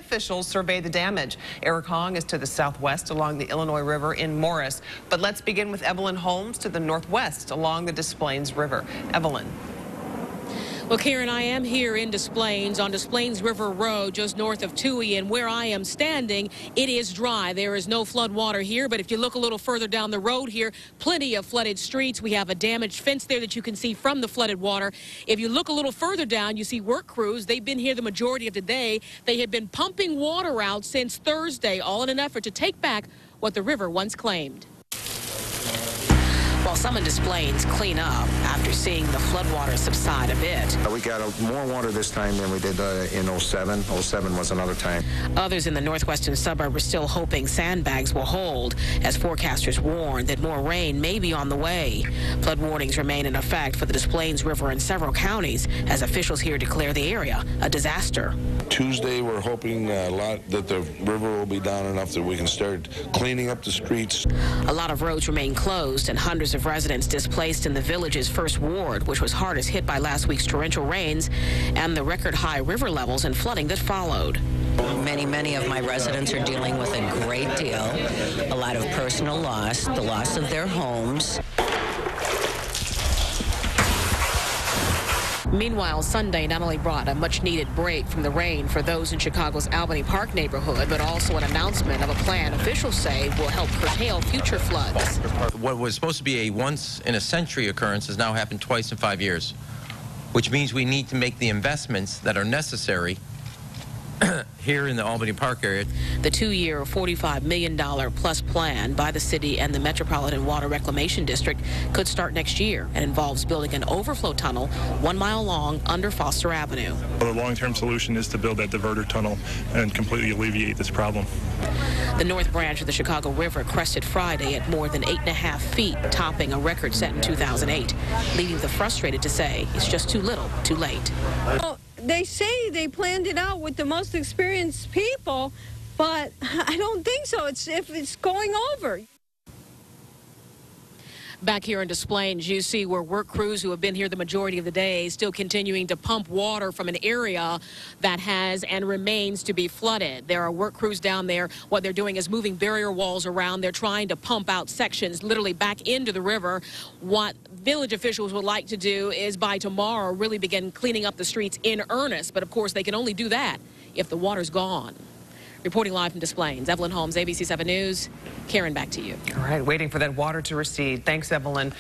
officials survey the damage. Eric Hong is to the southwest along the Illinois River in Morris. But let's begin with Evelyn Holmes to the northwest along the Des Plaines River. Evelyn. Well, Karen, I am here in Des Plaines on Des Plaines River Road, just north of Toohey, and where I am standing, it is dry. There is no flood water here, but if you look a little further down the road here, plenty of flooded streets. We have a damaged fence there that you can see from the flooded water. If you look a little further down, you see work crews. They've been here the majority of the day. They have been pumping water out since Thursday, all in an effort to take back what the river once claimed. While some in Des Plaines clean up after seeing the floodwater subside a bit. We got more water this time than we did in 07. 07 was another time. Others in the northwestern suburb are still hoping sandbags will hold, as forecasters warn that more rain may be on the way. Flood warnings remain in effect for the Des Plaines River in several counties, as officials here declare the area a disaster. Tuesday, we're hoping that the river will be down enough that we can start cleaning up the streets. A lot of roads remain closed and hundreds of residents displaced in the village's first ward, which was hardest hit by last week's torrential rains and the record high river levels and flooding that followed. Many of my residents are dealing with a great deal, a lot of personal loss, the loss of their homes. Meanwhile, Sunday not only brought a much-needed break from the rain for those in Chicago's Albany Park neighborhood, but also an announcement of a plan officials say will help curtail future floods. What was supposed to be a once-in-a-century occurrence has now happened twice in 5 years, which means we need to make the investments that are necessary here in the Albany Park area. The 2-year, $45 million plus plan by the city and the Metropolitan Water Reclamation District could start next year and involves building an overflow tunnel 1 mile long under Foster Avenue. The long-term solution is to build that diverter tunnel and completely alleviate this problem. The north branch of the Chicago River crested Friday at more than 8.5 feet, topping a record set in 2008, leaving the frustrated to say it's just too little, too late. They say they planned it out with the most experienced people, but I don't think so. If it's going over. Back here in Des Plaines, you see where work crews who have been here the majority of the day still continuing to pump water from an area that has and remains to be flooded. There are work crews down there. What they're doing is moving barrier walls around. They're trying to pump out sections literally back into the river. What village officials would like to do is by tomorrow really begin cleaning up the streets in earnest. But of course, they can only do that if the water's gone. Reporting live from Des Plaines, Evelyn Holmes, ABC 7 News. Karen, back to you. All right, waiting for that water to recede. Thanks, Evelyn.